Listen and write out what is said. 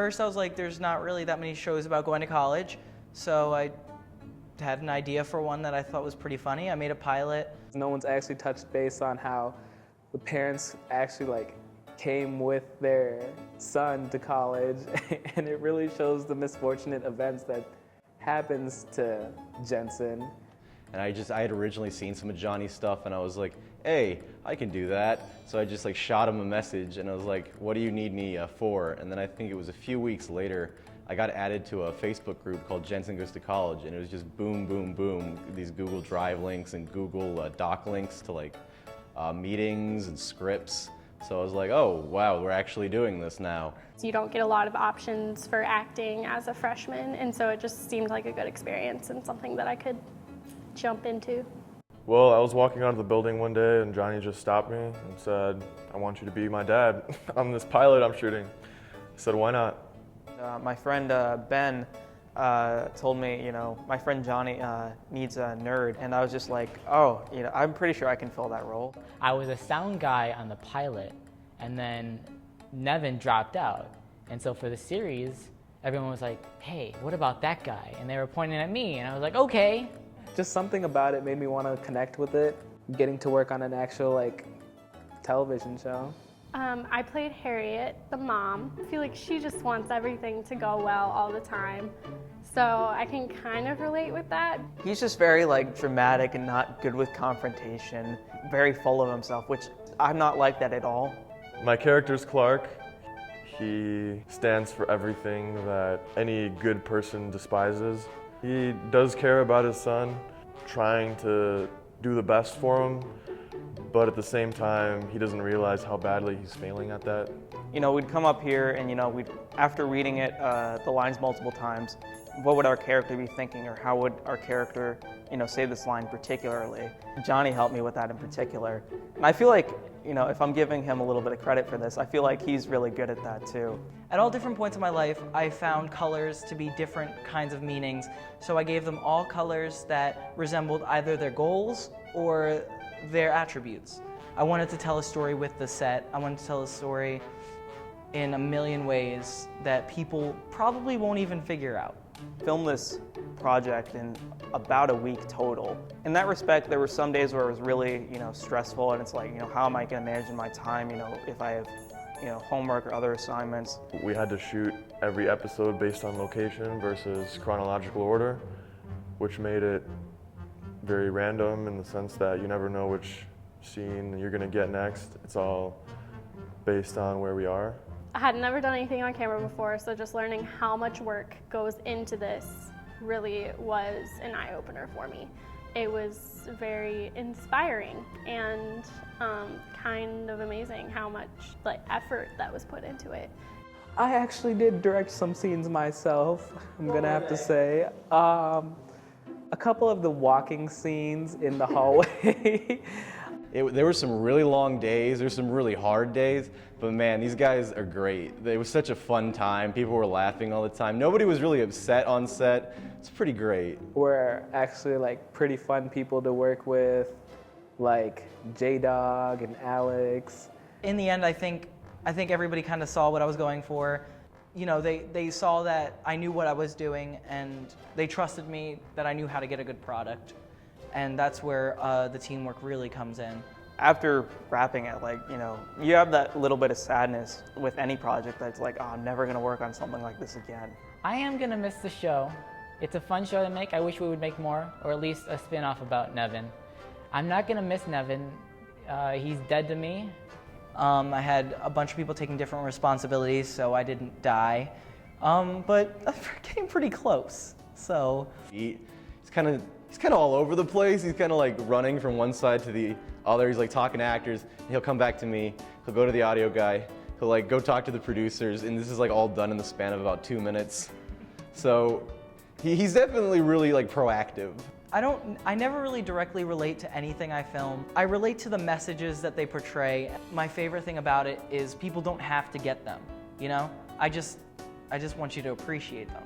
first I was like, there's not really that many shows about going to college, so I had an idea for one that I thought was pretty funny. I made a pilot. No one's actually touched base on how the parents actually came with their son to college, and it really shows the misfortunate events that happens to Jenson. And I had originally seen some of Johnny's stuff, and I was like, hey, I can do that. So I just shot him a message, and I was like, what do you need me for? And then I think it was a few weeks later, I got added to a Facebook group called Jenson Goes to College, and it was just boom, boom, boom, these Google Drive links and Google Doc links to meetings and scripts. So I was like, oh, wow, we're actually doing this now. You don't get a lot of options for acting as a freshman, and so it just seemed like a good experience and something that I could jump into. Well, I was walking out of the building one day and Johnny just stopped me and said, I want you to be my dad on this pilot I'm shooting. I said, why not? My friend Ben told me, my friend Johnny needs a nerd, and I was just like, oh, I'm pretty sure I can fill that role. I was a sound guy on the pilot, and then Nevin dropped out. And so for the series, everyone was like, hey, what about that guy? And they were pointing at me, and I was like, okay. Just something about it made me want to connect with it, getting to work on an actual television show. I played Harriet, the mom. I feel like she just wants everything to go well all the time. So I can kind of relate with that. He's just very dramatic and not good with confrontation, very full of himself, which I'm not like that at all. My character's Clark. He stands for everything that any good person despises. He does care about his son, trying to do the best for him, but at the same time, he doesn't realize how badly he's failing at that. We'd come up here and, after reading it, the lines multiple times, what would our character be thinking, or how would our character, say this line particularly? Johnny helped me with that in particular. And I feel like, if I'm giving him a little bit of credit for this, I feel like he's really good at that too. At all different points in my life, I found colors to be different kinds of meanings, so I gave them all colors that resembled either their goals or their attributes. I wanted to tell a story with the set. I wanted to tell a story in a million ways that people probably won't even figure out. Filmed this project in about a week total. In that respect, there were some days where it was really, stressful, and it's like, how am I going to manage my time, if I have, homework or other assignments. We had to shoot every episode based on location versus chronological order, which made it very random in the sense that you never know which scene you're going to get next. It's all based on where we are. I had never done anything on camera before, so just learning how much work goes into this really was an eye-opener for me. It was very inspiring and kind of amazing how much effort that was put into it. I actually did direct some scenes myself, I'm gonna have to say. A couple of the walking scenes in the hallway. There were some really long days, there's some really hard days, but man, these guys are great. It was such a fun time. People were laughing all the time. Nobody was really upset on set. It's pretty great. We're actually pretty fun people to work with, like J-Dog and Alex. In the end, I think everybody kind of saw what I was going for. They saw that I knew what I was doing, and they trusted me that I knew how to get a good product. And that's where the teamwork really comes in. After wrapping it, you have that little bit of sadness with any project that's like, oh, I'm never gonna work on something like this again. I am gonna miss the show. It's a fun show to make. I wish we would make more, or at least a spin-off about Nevin. I'm not gonna miss Nevin. He's dead to me. I had a bunch of people taking different responsibilities, so I didn't die. But I came pretty close, so. He's kind of all over the place. He's kind of running from one side to the other. He's talking to actors, and he'll come back to me. He'll go to the audio guy. He'll go talk to the producers, and this is all done in the span of about 2 minutes. So he's definitely really proactive. I never really directly relate to anything I film. I relate to the messages that they portray. My favorite thing about it is people don't have to get them, I just want you to appreciate them.